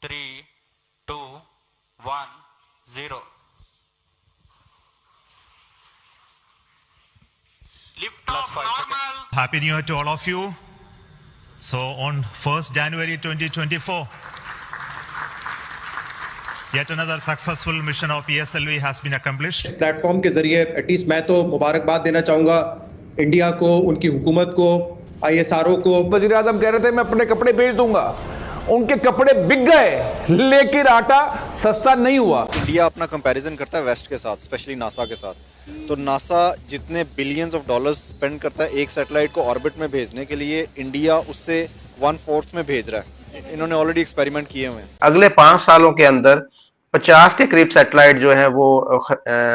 3, 2, 1, 0. Lift off normal. Happy New Year to all of you. So on 1st January 2024, yet another successful mission of PSLV has been accomplished. इस platform के जरिए at least मैं तो मुबारकबाद देना चाहूँगा India को, उनकी हुकूमत को, ISRO को। वज़ीर आज़म कह रहे थे मैं अपने कपड़े बेच दूंगा, उनके कपड़े बिक गए लेकिन आटा सस्ता नहीं हुआ। इंडिया अपना कंपैरिजन करता है वेस्ट के साथ, स्पेशली नासा के साथ। तो नासा जितने बिलियंस ऑफ डॉलर्स स्पेंड करता है एक सैटेलाइट को ऑर्बिट में भेजने के लिए, इंडिया उससे 1/4 में भेज रहा है। इन्होंने ऑलरेडी एक्सपेरिमेंट किए हुए हैं। अगले 5 सालों के अंदर 50 के करीब सैटेलाइट जो है वो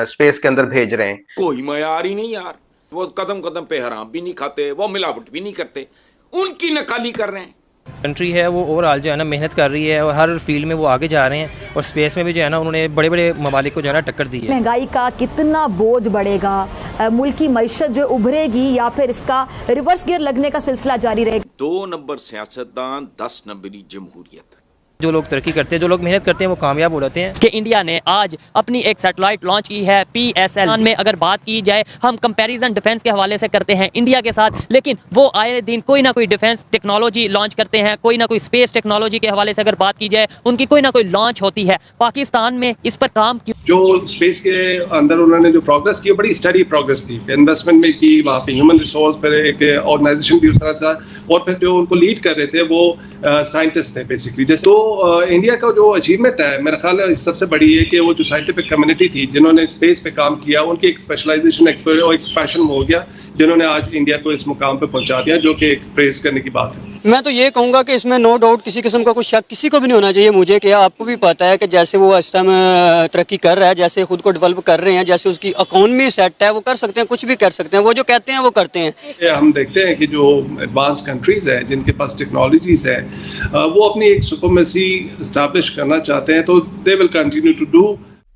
स्पेस के अंदर भेज रहे हैं। कोई मयार ही नहीं यार, वो कदम कदम पे हराम भी नहीं खाते, वो मिलावट भी नहीं करते, उनकी नकाली कर रहे हैं। कंट्री है वो ओवरऑल जो है ना मेहनत कर रही है और हर फील्ड में वो आगे जा रहे हैं और स्पेस में भी जो है ना उन्होंने बड़े बड़े ममालिक को जो है ना टक्कर दी है। महंगाई का कितना बोझ बढ़ेगा, मुल्क की मईशत जो उभरेगी या फिर इसका रिवर्स गियर लगने का सिलसिला जारी रहेगा। 2 नंबर सियासतदान, 10 नंबरी जमहूरियत। जो लोग तरक्की करते हैं, जो लोग मेहनत करते हैं वो कामयाब हो जाते हैं। कि इंडिया ने आज अपनी एक सैटेलाइट लॉन्च की है PSL में। अगर बात की जाए, हम कंपैरिजन डिफेंस के हवाले से करते हैं इंडिया के साथ, लेकिन वो आए दिन कोई ना कोई डिफेंस टेक्नोलॉजी लॉन्च करते हैं, कोई ना कोई स्पेस टेक्नोलॉजी के हवाले से अगर बात की जाए उनकी कोई ना कोई लॉन्च होती है। पाकिस्तान में इस पर काम क्यों? जो स्पेस के अंदर उन्होंने जो प्रोग्रेस की, बड़ी स्टडी प्रोग्रेस थी, इन्वेस्टमेंट में की, वहाँ पे ह्यूमन रिसोर्स पर एक ऑर्गेनाइजेशन भी उस तरह से, और फिर जो उनको लीड कर रहे थे वो साइंटिस्ट थे बेसिकली। जैसे तो इंडिया का जो अचीवमेंट है मेरा ख्याल है सबसे बड़ी है कि वो जो साइंटिफिक कम्युनिटी थी जिन्होंने स्पेस पे काम किया, उनकी एक स्पेशलाइजेशन एक्सपेंशन हो गया, जिन्होंने आज इंडिया को इस मुकाम पे पहुंचा दिया, जो कि एक प्रेज करने की बात है। मैं तो ये कहूँगा कि इसमें नो डाउट किसी किस्म का कुछ शक किसी को भी नहीं होना चाहिए। मुझे क्या, आपको भी पता है कि जैसे वो इस टाइम तरक्की कर रहा है, जैसे खुद को डेवलप कर रहे हैं, जैसे उसकी इकोनॉमी सेट है, वो कर सकते हैं, कुछ भी कर सकते हैं, वो जो कहते हैं वो करते हैं। हम देखते हैं कि जो एडवांस कंट्रीज है जिनके पास टेक्नोलॉजीज है, वो अपनी एक सुपरमेसी एस्टैब्लिश करना चाहते हैं, तो they will continue to do.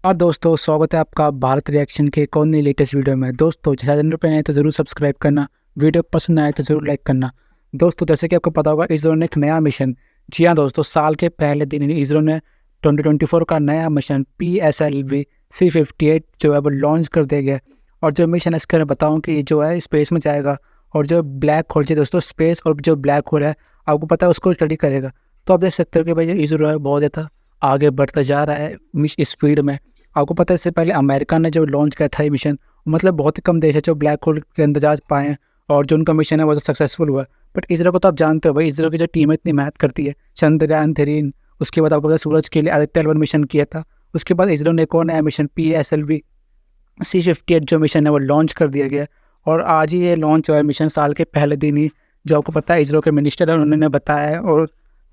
और दोस्तों, स्वागत है आपका भारत रिएक्शन के एक और नई लेटेस्ट वीडियो में। दोस्तों, चैनल पर नए तो ज़रूर सब्सक्राइब करना, वीडियो पसंद आए तो ज़रूर लाइक करना। दोस्तों, जैसे कि आपको पता होगा, इसरो ने एक नया मिशन, जी हाँ दोस्तों, साल के पहले दिन इसरो ने 2024 का नया मिशन PSLV C58 जो है वो लॉन्च कर दिया गया। और जो मिशन है इसके मैं बताऊँ कि जो है स्पेस में जाएगा और जो ब्लैक होल, दोस्तों स्पेस और जो ब्लैक होल है आपको पता है उसको स्टडी करेगा। तो आप देख सकते हो कि भाई इसरो है बहुत ज़्यादा आगे बढ़ता जा रहा है इस फील्ड में। आपको पता है इससे पहले अमेरिका ने जो लॉन्च किया था ये मिशन, मतलब बहुत ही कम देश है जो ब्लैक होल के अंदर जा पाए हैं और जो उनका मिशन है वो सक्सेसफुल हुआ। बट इसरो को तो आप जानते हो भाई, इसरो की जो टीम इतनी मेहनत करती है, चंद्रयान 3, उसके बाद आपको पता सूरज के लिए आदित्य L1 मिशन किया था, उसके बाद इसरो ने एक और नया मिशन PSLV C58 जो मिशन है वो लॉन्च कर दिया गया। और आज ही ये लॉन्च हुआ है मिशन, साल के पहले दिन ही। जो आपको पता है इसरो के मिनिस्टर है उन्होंने बताया है और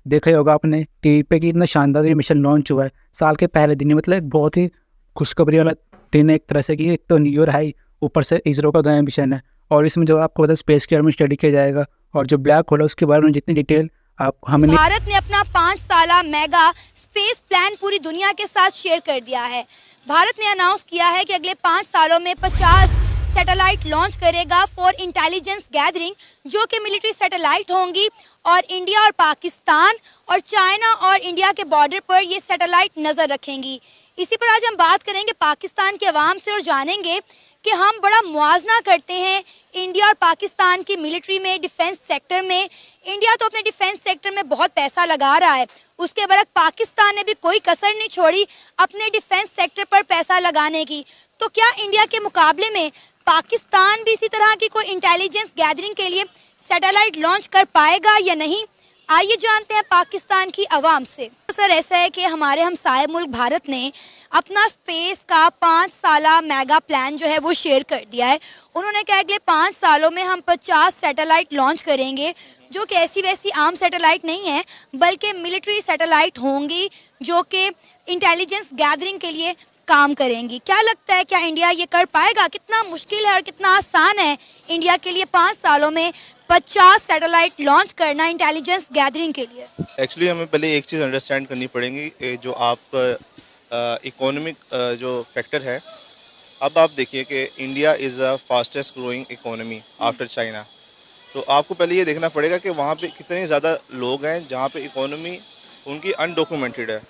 देखा ही होगा आपने टीवी पे कि इतना शानदार ये मिशन लॉन्च हुआ है साल के पहले दिन ही। मतलब बहुत ही खुशखबरी वाला दिन है एक तरह से, कि एक तो न्यू ईयर हाई, ऊपर से इसरो का नया मिशन है और इसमें जो आपको पता है स्पेस के बारे में स्टडी किया जाएगा और जो ब्लैक होल है उसके बारे में जितनी डिटेल आप हमें। भारत ने अपना 5 साला मेगा स्पेस प्लान पूरी दुनिया के साथ शेयर कर दिया है। भारत ने अनाउंस किया है कि अगले 5 सालों में 50 सैटेलाइट लॉन्च करेगा फॉर इंटेलिजेंस गैदरिंग, जो कि मिलिट्री सैटेलाइट होंगी और इंडिया और पाकिस्तान और चाइना और इंडिया के बॉर्डर पर ये सैटेलाइट नज़र रखेंगी। इसी पर आज हम बात करेंगे पाकिस्तान के अवाम से और जानेंगे कि हम बड़ा मुआवजा करते हैं इंडिया और पाकिस्तान की मिलिट्री में, डिफेंस सेक्टर में। इंडिया तो अपने डिफेंस सेक्टर में बहुत पैसा लगा रहा है, उसके बरक पाकिस्तान ने भी कोई कसर नहीं छोड़ी अपने डिफेंस सेक्टर पर पैसा लगाने की। तो क्या इंडिया के मुकाबले में पाकिस्तान भी इसी तरह की कोई इंटेलिजेंस गैदरिंग के लिए सैटेलाइट लॉन्च कर पाएगा या नहीं? आइए जानते हैं पाकिस्तान की आवाम से। सर, ऐसा है कि हमारे हमसाये मुल्क भारत ने अपना स्पेस का 5 साला मेगा प्लान जो है वो शेयर कर दिया है। उन्होंने कहा अगले 5 सालों में हम 50 सैटेलाइट लॉन्च करेंगे, जो कि ऐसी वैसी आम सैटेलाइट नहीं है, बल्कि मिलिट्री सैटेलाइट होंगी जो कि इंटेलिजेंस गैदरिंग के लिए काम करेंगी। क्या लगता है, क्या इंडिया ये कर पाएगा? कितना मुश्किल है और कितना आसान है इंडिया के लिए 5 सालों में 50 सैटेलाइट लॉन्च करना इंटेलिजेंस गैदरिंग के लिए? एक्चुअली हमें पहले एक चीज़ अंडरस्टैंड करनी पड़ेगी, जो आपका इकोनॉमिक जो फैक्टर है। अब आप देखिए कि India is the fastest growing economy after China. तो आपको पहले ये देखना पड़ेगा कि वहाँ पे कितने ज़्यादा लोग हैं, जहाँ पे इकोनॉमी उनकी अनडॉक्यूमेंटेड है।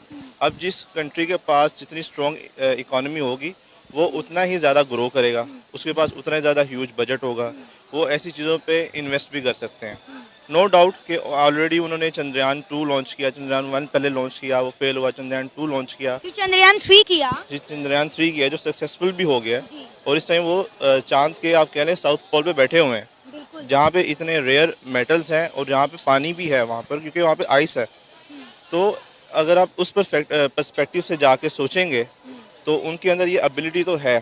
अब जिस कंट्री के पास जितनी स्ट्रॉन्ग इकोनॉमी होगी वो उतना ही ज़्यादा ग्रो करेगा, उसके पास उतना ही ज़्यादा ह्यूज बजट होगा, वो ऐसी चीज़ों पे इन्वेस्ट भी कर सकते हैं। नो डाउट कि ऑलरेडी उन्होंने चंद्रयान 2 लॉन्च किया, चंद्रयान 1 पहले लॉन्च किया, वो फेल हुआ, चंद्रयान 2 लॉन्च किया, चंद्रयान 3 किया, जी चंद्रयान 3 किया जो सक्सेसफुल भी हो गया और इस टाइम वो चांद के आप कह लें साउथ पोल पे बैठे हुए हैं, जहाँ पे इतने रेयर मेटल्स हैं और जहाँ पे पानी भी है वहाँ पर, क्योंकि वहाँ पे आइस है। तो अगर आप उस पर्सपेक्टिव से जाके सोचेंगे तो उनके अंदर ये एबिलिटी तो है,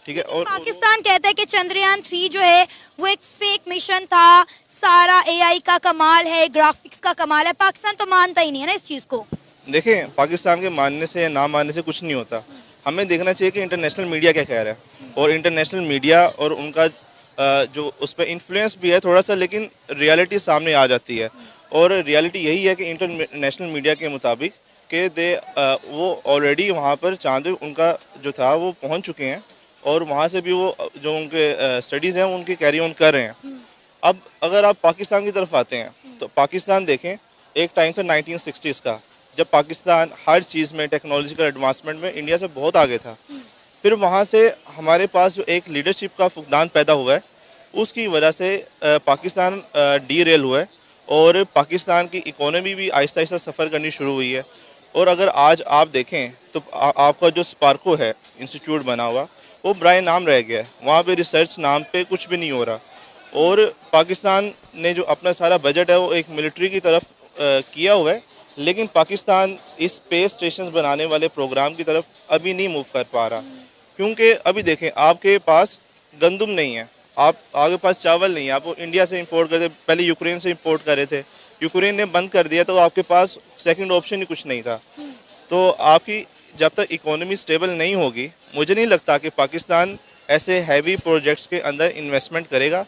ठीक है। और पाकिस्तान कहता है कि चंद्रयान 3 जो है वो एक फेक मिशन था, सारा एआई का कमाल है, ग्राफिक्स का कमाल है। पाकिस्तान तो मानता ही नहीं है ना इस चीज़ को। देखें, पाकिस्तान के मानने से या ना मानने से कुछ नहीं होता, हमें देखना चाहिए कि इंटरनेशनल मीडिया क्या कह रहा है, और इंटरनेशनल मीडिया और उनका जो उस पर इन्फ्लुएंस भी है थोड़ा सा, लेकिन रियलिटी सामने आ जाती है। और रियलिटी यही है कि इंटरनेशनल मीडिया के मुताबिक कि वो ऑलरेडी वहाँ पर चांद पे उनका जो था वो पहुँच चुके हैं और वहाँ से भी वो जो उनके स्टडीज़ हैं उनके कैरी ऑन कर रहे हैं। अब अगर आप पाकिस्तान की तरफ आते हैं तो पाकिस्तान देखें, एक टाइम था 1960s का, जब पाकिस्तान हर चीज़ में टेक्नोलॉजिकल एडवांसमेंट में इंडिया से बहुत आगे था। फिर वहाँ से हमारे पास जो एक लीडरशिप का फुकदान पैदा हुआ है, उसकी वजह से पाकिस्तान डीरेल हुआ है और पाकिस्तान की इकोनॉमी भी आहिस्ता आहिस्ता सफ़र करनी शुरू हुई है। और अगर आज आप देखें तो आपका जो स्पार्को है इंस्टीट्यूट बना हुआ, वो बराए नाम रह गया है, वहाँ पे रिसर्च नाम पे कुछ भी नहीं हो रहा। और पाकिस्तान ने जो अपना सारा बजट है वो एक मिलिट्री की तरफ किया हुआ है, लेकिन पाकिस्तान इस स्पेस स्टेशन बनाने वाले प्रोग्राम की तरफ अभी नहीं मूव कर पा रहा, क्योंकि अभी देखें आपके पास गंदम नहीं है, आपके पास चावल नहीं है, आप इंडिया से इंपोर्ट करते, पहले यूक्रेन से इंपोर्ट कर रहे थे, यूक्रेन ने बंद कर दिया तो आपके पास सेकंड ऑप्शन ही कुछ नहीं था। तो आपकी जब तक इकोनॉमी स्टेबल नहीं होगी, मुझे नहीं लगता कि पाकिस्तान ऐसे हैवी प्रोजेक्ट्स के अंदर इन्वेस्टमेंट करेगा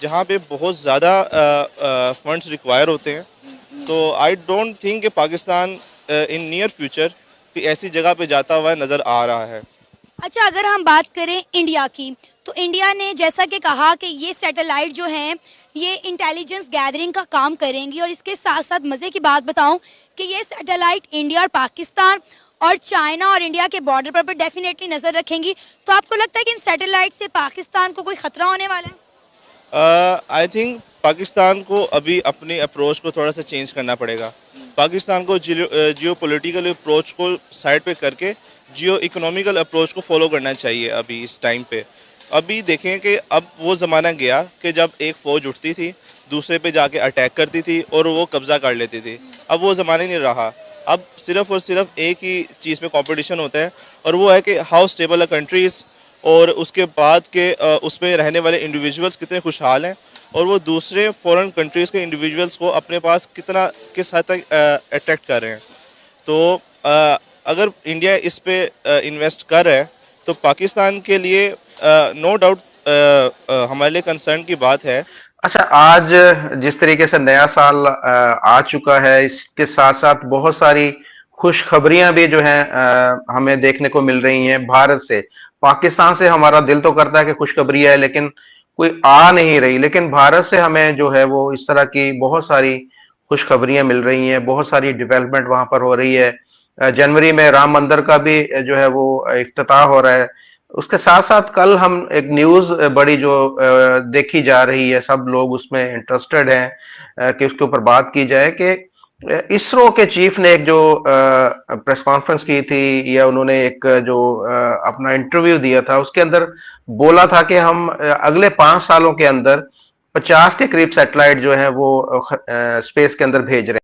जहाँ पे बहुत ज़्यादा फंड्स रिक्वायर होते हैं। तो आई डोंट थिंक कि पाकिस्तान इन नियर फ्यूचर कि ऐसी जगह पे जाता हुआ नज़र आ रहा है। अच्छा, अगर हम बात करें इंडिया की, तो इंडिया ने जैसा कि कहा कि ये सैटेलाइट जो हैं ये इंटेलिजेंस गैदरिंग का काम करेंगी, और इसके साथ साथ मज़े की बात बताऊं कि ये सैटेलाइट इंडिया और पाकिस्तान और चाइना और इंडिया के बॉर्डर पर डेफिनेटली नज़र रखेंगी। तो आपको लगता है कि इन सैटेलाइट से पाकिस्तान को कोई ख़तरा होने वाला है? आई थिंक पाकिस्तान को अभी अपनी अप्रोच को थोड़ा सा चेंज करना पड़ेगा। पाकिस्तान को जियो पॉलिटिकल अप्रोच को साइड पे करके जियो इकोनॉमिकल अप्रोच को फॉलो करना चाहिए अभी इस टाइम पे। अभी देखें कि अब वो ज़माना गया कि जब एक फ़ौज उठती थी दूसरे पे जाके अटैक करती थी और वो कब्ज़ा कर लेती थी, अब वो ज़माना नहीं रहा। अब सिर्फ़ और सिर्फ एक ही चीज़ में कंपटीशन होता है, और वो है कि हाउ स्टेबल अ कंट्रीज़, और उसके बाद के उसमें रहने वाले इंडिविजुअल्स कितने खुशहाल हैं, और वो दूसरे फॉरेन कंट्रीज़ के इंडिविजुअल्स को अपने पास किस हद तक अट्रैक्ट कर रहे हैं। तो अगर इंडिया इस पे इन्वेस्ट कर रहा है तो पाकिस्तान के लिए नो डाउट हमारे लिए कंसर्न की बात है। अच्छा, आज जिस तरीके से नया साल आ चुका है, इसके साथ साथ बहुत सारी खुशखबरियां भी जो हैं हमें देखने को मिल रही हैं भारत से। पाकिस्तान से हमारा दिल तो करता है कि खुशखबरी है, लेकिन कोई आ नहीं रही, लेकिन भारत से हमें जो है वो इस तरह की बहुत सारी खुशखबरियां मिल रही हैं, बहुत सारी डेवलपमेंट वहां पर हो रही है। जनवरी में राम मंदिर का भी जो है वो इफ्तिताह हो रहा है। उसके साथ साथ कल हम एक न्यूज बड़ी जो देखी जा रही है, सब लोग उसमें इंटरेस्टेड हैं कि उसके ऊपर बात की जाए कि इसरो के चीफ ने एक जो प्रेस कॉन्फ्रेंस की थी, या उन्होंने एक जो अपना इंटरव्यू दिया था, उसके अंदर बोला था कि हम अगले 5 सालों के अंदर 50 के करीब सैटेलाइट जो है वो स्पेस के अंदर भेज रहे हैं।